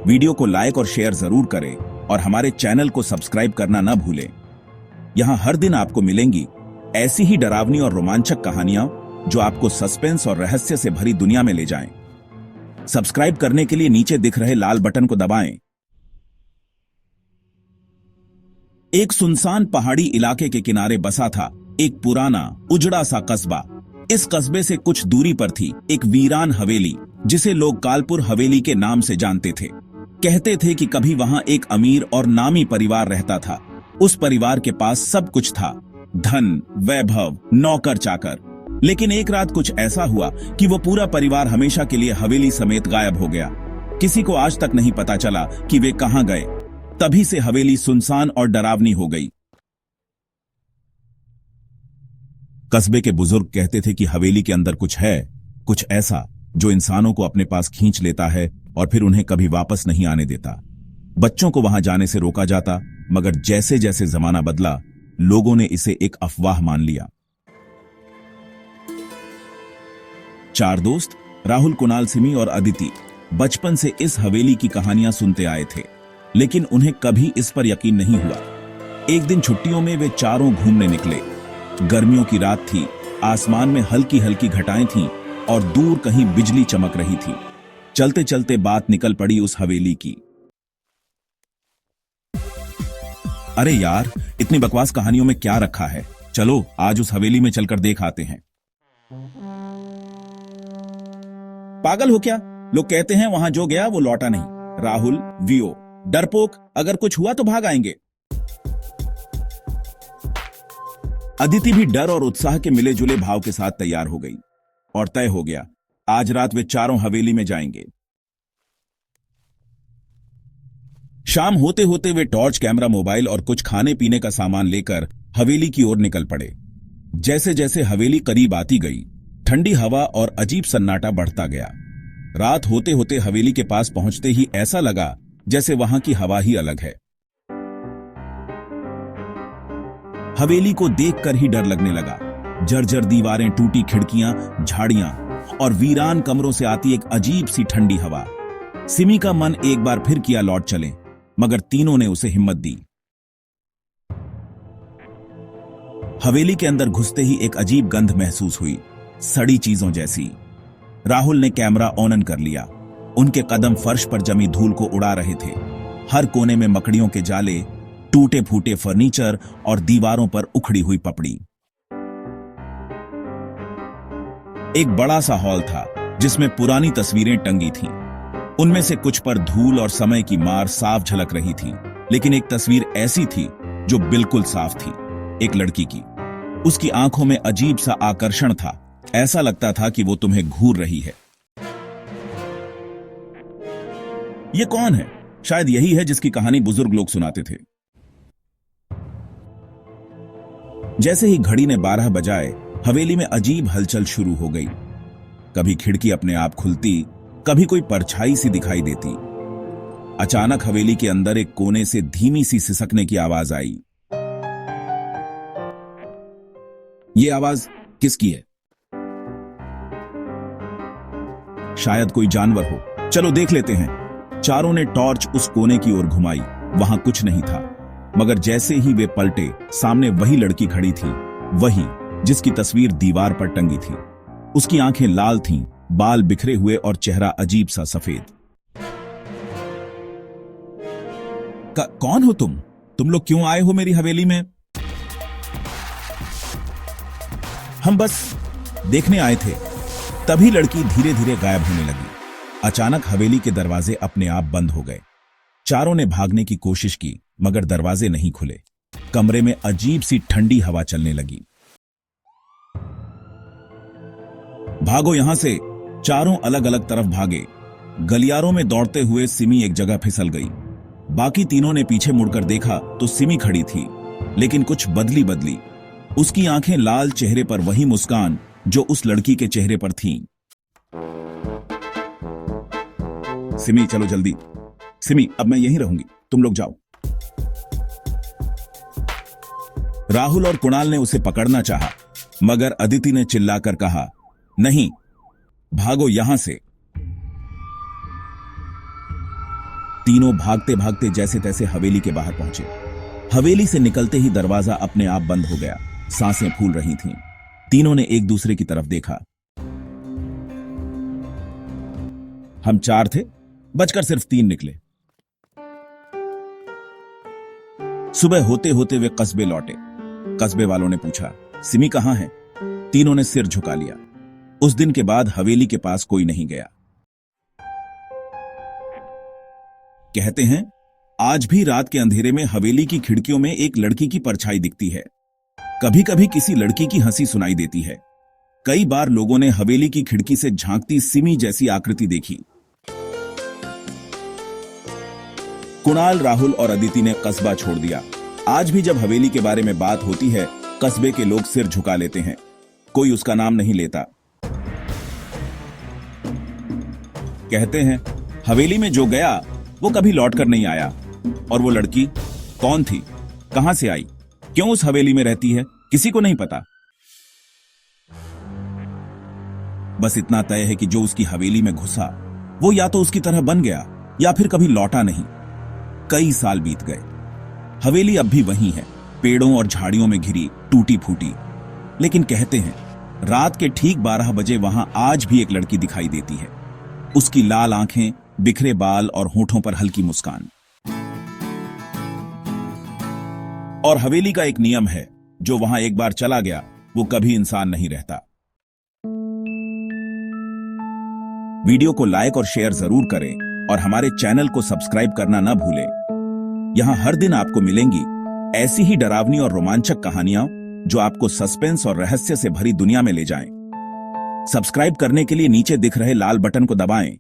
Video को like और share जरूर करें और हमारे चैनल को सब्सक्राइब करना न भूलें। यहाँ हर दिन आपको मिलेंगी ऐसी ही डरावनी और रोमांचक कहानियां जो आपको सस्पेंस और रहस्य से भरी दुनिया में ले जाएं। सब्सक्राइब करने के लिए नीचे दिख रहे लाल बटन को दबाएं। एक सुनसान पहाड़ी इलाके के किनारे बसा था एक पुराना उजड़ा सा कस्बा। इस कस्बे से कुछ दूरी पर थी एक वीरान हवेली जिसे लोग कालपुर हवेली के नाम से जानते थे। कहते थे कि कभी वहां एक अमीर और नामी परिवार रहता था। उस परिवार के पास सब कुछ था, धन, वैभव, नौकर चाकर। लेकिन एक रात कुछ ऐसा हुआ कि वो पूरा परिवार हमेशा के लिए हवेली समेत गायब हो गया। किसी को आज तक नहीं पता चला कि वे कहां गए। तभी से हवेली सुनसान और डरावनी हो गई। कस्बे के बुजुर्ग कहते थे कि हवेली के अंदर कुछ है, कुछ ऐसा जो इंसानों को अपने पास खींच लेता है और फिर उन्हें कभी वापस नहीं आने देता। बच्चों को वहां जाने से रोका जाता, मगर जैसे जैसे जमाना बदला, लोगों ने इसे एक अफवाह मान लिया। चार दोस्त राहुल, कुणाल, सिमी और अदिति बचपन से इस हवेली की कहानियां सुनते आए थे, लेकिन उन्हें कभी इस पर यकीन नहीं हुआ। एक दिन छुट्टियों में वे चारों घूमने निकले। गर्मियों की रात थी, आसमान में हल्की हल्की घटाएं थीं और दूर कहीं बिजली चमक रही थी। चलते चलते बात निकल पड़ी उस हवेली की। अरे यार, इतनी बकवास कहानियों में क्या रखा है? चलो आज उस हवेली में चलकर देख आते हैं। पागल हो क्या? लोग कहते हैं वहां जो गया वो लौटा नहीं। राहुल, वीओ, डरपोक, अगर कुछ हुआ तो भाग आएंगे। अदिति भी डर और उत्साह के मिले जुले भाव के साथ तैयार हो गई और तय हो गया, आज रात वे चारों हवेली में जाएंगे। शाम होते होते वे टॉर्च, कैमरा, मोबाइल और कुछ खाने पीने का सामान लेकर हवेली की ओर निकल पड़े। जैसे जैसे हवेली करीब आती गई, ठंडी हवा और अजीब सन्नाटा बढ़ता गया। रात होते होते हवेली के पास पहुंचते ही ऐसा लगा जैसे वहां की हवा ही अलग है। हवेली को देखकर ही डर लगने लगा। जर्जर दीवारें, टूटी खिड़कियां, झाड़ियां और वीरान कमरों से आती एक अजीब सी ठंडी हवा। सिमी का मन एक बार फिर किया लौट चलें, मगर तीनों ने उसे हिम्मत दी। हवेली के अंदर घुसते ही एक अजीब गंध महसूस हुई, सड़ी चीजों जैसी। राहुल ने कैमरा ऑन कर लिया। उनके कदम फर्श पर जमी धूल को उड़ा रहे थे। हर कोने में मकड़ियों के जाले, टूटे फूटे फर्नीचर और दीवारों पर उखड़ी हुई पपड़ी। एक बड़ा सा हॉल था जिसमें पुरानी तस्वीरें टंगी थीं। उनमें से कुछ पर धूल और समय की मार साफ झलक रही थी, लेकिन एक तस्वीर ऐसी थी जो बिल्कुल साफ थी, एक लड़की की। उसकी आंखों में अजीब सा आकर्षण था। ऐसा लगता था कि वो तुम्हें घूर रही है। ये कौन है? शायद यही है जिसकी कहानी बुजुर्ग लोग सुनाते थे। जैसे ही घड़ी ने 12 बजाए, हवेली में अजीब हलचल शुरू हो गई। कभी खिड़की अपने आप खुलती, कभी कोई परछाई सी दिखाई देती। अचानक हवेली के अंदर एक कोने से धीमी सी सिसकने की आवाज आई। ये आवाज किसकी है? शायद कोई जानवर हो। चलो देख लेते हैं। चारों ने टॉर्च उस कोने की ओर घुमाई। वहां कुछ नहीं था, मगर जैसे ही वे पलटे, सामने वही लड़की खड़ी थी, वही जिसकी तस्वीर दीवार पर टंगी थी। उसकी आंखें लाल थीं, बाल बिखरे हुए और चेहरा अजीब सा सफेद। कौन हो तुम? तुम लोग क्यों आए हो मेरी हवेली में? हम बस देखने आए थे। तभी लड़की धीरे धीरे गायब होने लगी। अचानक हवेली के दरवाजे अपने आप बंद हो गए। चारों ने भागने की कोशिश की, मगर दरवाजे नहीं खुले। कमरे में अजीब सी ठंडी हवा चलने लगी। भागो यहां से! चारों अलग अलग तरफ भागे। गलियारों में दौड़ते हुए सिमी एक जगह फिसल गई। बाकी तीनों ने पीछे मुड़कर देखा तो सिमी खड़ी थी, लेकिन कुछ बदली बदली। उसकी आंखें लाल, चेहरे पर वही मुस्कान जो उस लड़की के चेहरे पर थी। सिमी, चलो जल्दी। सिमी, अब मैं यहीं रहूंगी, तुम लोग जाओ। राहुल और कुणाल ने उसे पकड़ना चाहा, मगर अदिति ने चिल्लाकर कहा, नहीं, भागो यहां से। तीनों भागते भागते जैसे तैसे हवेली के बाहर पहुंचे। हवेली से निकलते ही दरवाजा अपने आप बंद हो गया। सांसें फूल रही थीं। तीनों ने एक दूसरे की तरफ देखा। हम 4 थे, बचकर सिर्फ 3 निकले। सुबह होते होते वे कस्बे लौटे। कस्बे वालों ने पूछा, सिमी कहां है? तीनों ने सिर झुका लिया। उस दिन के बाद हवेली के पास कोई नहीं गया। कहते हैं आज भी रात के अंधेरे में हवेली की खिड़कियों में एक लड़की की परछाई दिखती है। कभी कभी किसी लड़की की हंसी सुनाई देती है। कई बार लोगों ने हवेली की खिड़की से झांकती सिमी जैसी आकृति देखी। कुणाल, राहुल और अदिति ने कस्बा छोड़ दिया। आज भी जब हवेली के बारे में बात होती है, कस्बे के लोग सिर झुका लेते हैं। कोई उसका नाम नहीं लेता। कहते हैं हवेली में जो गया वो कभी लौटकर नहीं आया। और वो लड़की कौन थी, कहां से आई, क्यों उस हवेली में रहती है, किसी को नहीं पता। बस इतना तय है कि जो उसकी हवेली में घुसा वो या तो उसकी तरह बन गया या फिर कभी लौटा नहीं। कई साल बीत गए। हवेली अब भी वही है, पेड़ों और झाड़ियों में घिरी, टूटी फूटी। लेकिन कहते हैं रात के ठीक 12 बजे वहां आज भी एक लड़की दिखाई देती है। उसकी लाल आंखें, बिखरे बाल और होठों पर हल्की मुस्कान। और हवेली का एक नियम है, जो वहां एक बार चला गया वो कभी इंसान नहीं रहता। वीडियो को लाइक और शेयर जरूर करें और हमारे चैनल को सब्सक्राइब करना न भूलें। यहां हर दिन आपको मिलेंगी ऐसी ही डरावनी और रोमांचक कहानियां जो आपको सस्पेंस और रहस्य से भरी दुनिया में ले जाएं। सब्सक्राइब करने के लिए नीचे दिख रहे लाल बटन को दबाएं